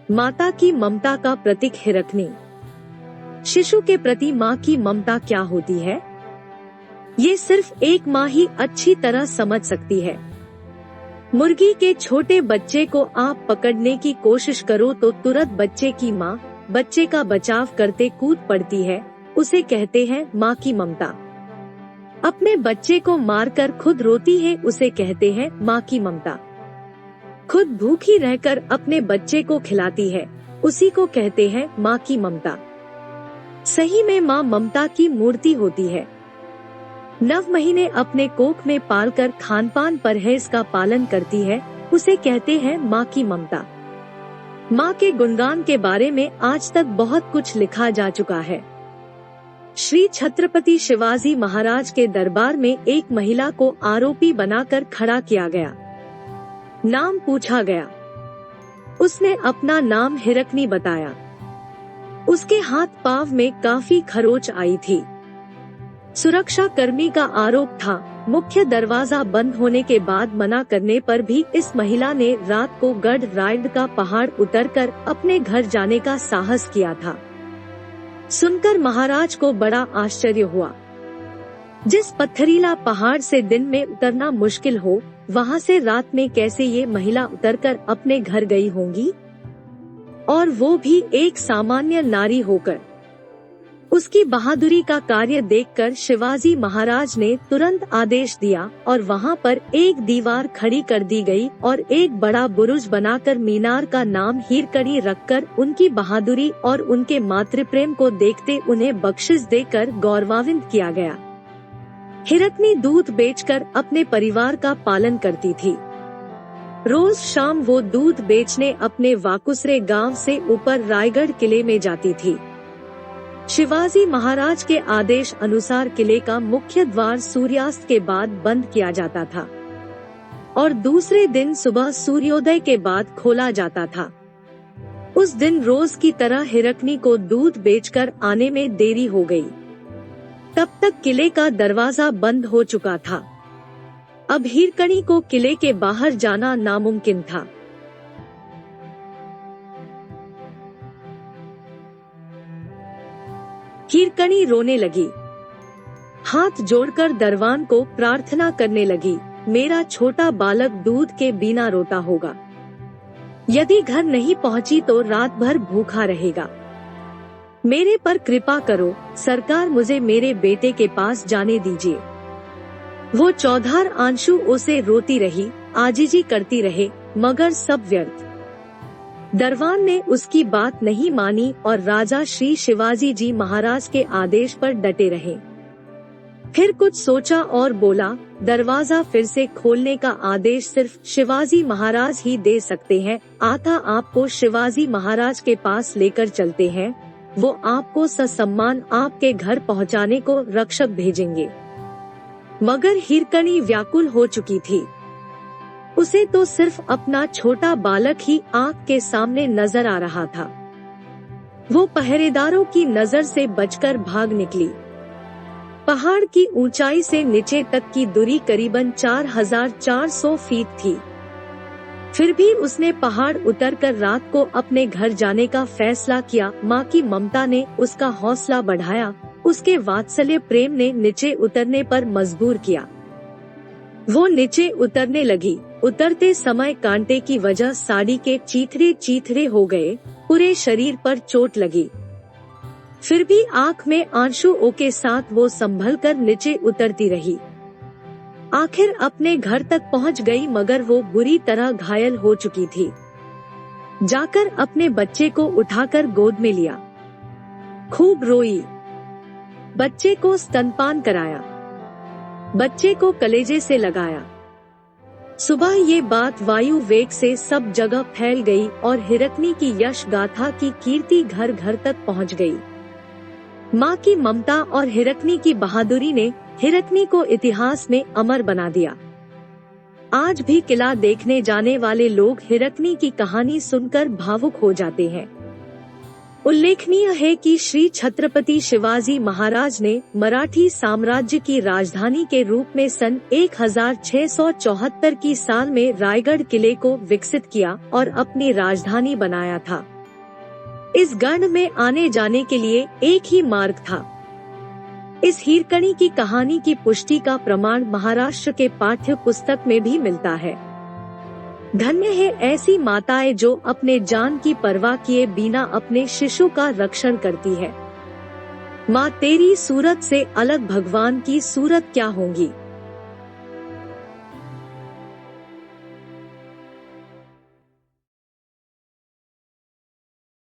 माता की ममता का प्रतीक हिरकनी। शिशु के प्रति माँ की ममता क्या होती है, ये सिर्फ एक माँ ही अच्छी तरह समझ सकती है। मुर्गी के छोटे बच्चे को आप पकड़ने की कोशिश करो तो तुरंत बच्चे की माँ बच्चे का बचाव करते कूद पड़ती है, उसे कहते हैं माँ की ममता। अपने बच्चे को मारकर खुद रोती है, उसे कहते हैं माँ की ममता। खुद भूखी रहकर अपने बच्चे को खिलाती है, उसी को कहते हैं माँ की ममता। सही में माँ ममता की मूर्ति होती है। 9 महीने अपने कोख में पालकर खानपान परहेज का पालन करती है, उसे कहते हैं माँ की ममता। माँ के गुणगान के बारे में आज तक बहुत कुछ लिखा जा चुका है। श्री छत्रपति शिवाजी महाराज के दरबार में एक महिला को आरोपी बनाकर खड़ा किया गया। नाम पूछा गया, उसने अपना नाम हिरकनी बताया। उसके हाथ पांव में काफी खरोंच आई थी। सुरक्षा कर्मी का आरोप था, मुख्य दरवाजा बंद होने के बाद मना करने पर भी इस महिला ने रात को गढ़ रायगढ़ का पहाड़ उतरकर अपने घर जाने का साहस किया था। सुनकर महाराज को बड़ा आश्चर्य हुआ। जिस पत्थरीला पहाड़ से दिन में उतरना मुश्किल हो, वहां से रात में कैसे ये महिला उतरकर अपने घर गई होंगी, और वो भी एक सामान्य नारी होकर। उसकी बहादुरी का कार्य देखकर शिवाजी महाराज ने तुरंत आदेश दिया और वहां पर एक दीवार खड़ी कर दी गई और एक बड़ा बुरुज बनाकर मीनार का नाम हिरकनी रखकर उनकी बहादुरी और उनके मातृप्रेम को देखते उन्हें बख्शिश देकर गौरवान्वित किया गया। हिरकनी दूध बेचकर अपने परिवार का पालन करती थी। रोज शाम वो दूध बेचने अपने वाकुसरे गांव से ऊपर रायगढ़ किले में जाती थी। शिवाजी महाराज के आदेश अनुसार किले का मुख्य द्वार सूर्यास्त के बाद बंद किया जाता था और दूसरे दिन सुबह सूर्योदय के बाद खोला जाता था। उस दिन रोज की तरह हिरकनी को दूध बेचकर आने में देरी हो गई। तब तक किले का दरवाजा बंद हो चुका था। अब हिरकनी को किले के बाहर जाना नामुमकिन था। हिरकनी रोने लगी, हाथ जोड़कर दरवान को प्रार्थना करने लगी, मेरा छोटा बालक दूध के बिना रोता होगा। यदि घर नहीं पहुंची तो रात भर भूखा रहेगा। मेरे पर कृपा करो सरकार, मुझे मेरे बेटे के पास जाने दीजिए। वो चौधार आंसू उसे रोती रही, आजीजी करती रहे, मगर सब व्यर्थ। दरवान ने उसकी बात नहीं मानी और राजा श्री शिवाजी जी महाराज के आदेश पर डटे रहे। फिर कुछ सोचा और बोला, दरवाजा फिर से खोलने का आदेश सिर्फ शिवाजी महाराज ही दे सकते हैं। आता आपको शिवाजी महाराज के पास लेकर चलते हैं, वो आपको ससम्मान आपके घर पहुंचाने को रक्षक भेजेंगे। मगर हिरकनी व्याकुल हो चुकी थी। उसे तो सिर्फ अपना छोटा बालक ही आँख के सामने नजर आ रहा था। वो पहरेदारों की नजर से बचकर भाग निकली। पहाड़ की ऊंचाई से नीचे तक की दूरी करीबन 4400 फीट थी। फिर भी उसने पहाड़ उतरकर रात को अपने घर जाने का फैसला किया। माँ की ममता ने उसका हौसला बढ़ाया, उसके वात्सल्य प्रेम ने नीचे उतरने पर मजबूर किया। वो नीचे उतरने लगी। उतरते समय कांटे की वजह साड़ी के चीथड़े चीथड़े हो गए, पूरे शरीर पर चोट लगी। फिर भी आँख में आंसुओं के साथ वो संभल कर नीचे उतरती रही। आखिर अपने घर तक पहुंच गई, मगर वो बुरी तरह घायल हो चुकी थी। जाकर अपने बच्चे को उठाकर गोद में लिया, खूब रोई, बच्चे को स्तनपान कराया, बच्चे को कलेजे से लगाया। सुबह ये बात वायु वेग से सब जगह फैल गई और हिरकनी की यश गाथा की कीर्ति घर घर तक पहुंच गई। माँ की ममता और हिरकनी की बहादुरी ने हिरकनी को इतिहास में अमर बना दिया। आज भी किला देखने जाने वाले लोग हिरकनी की कहानी सुनकर भावुक हो जाते हैं। उल्लेखनीय है कि श्री छत्रपति शिवाजी महाराज ने मराठी साम्राज्य की राजधानी के रूप में सन 1674 की साल में रायगढ़ किले को विकसित किया और अपनी राजधानी बनाया था। इस गण में आने जाने के लिए एक ही मार्ग था। इस हीरकणी की कहानी की पुष्टि का प्रमाण महाराष्ट्र के पाठ्य पुस्तक में भी मिलता है। धन्य है ऐसी माताएं जो अपने जान की परवाह किए बिना अपने शिशु का रक्षण करती है। माँ तेरी सूरत से अलग भगवान की सूरत क्या होगी।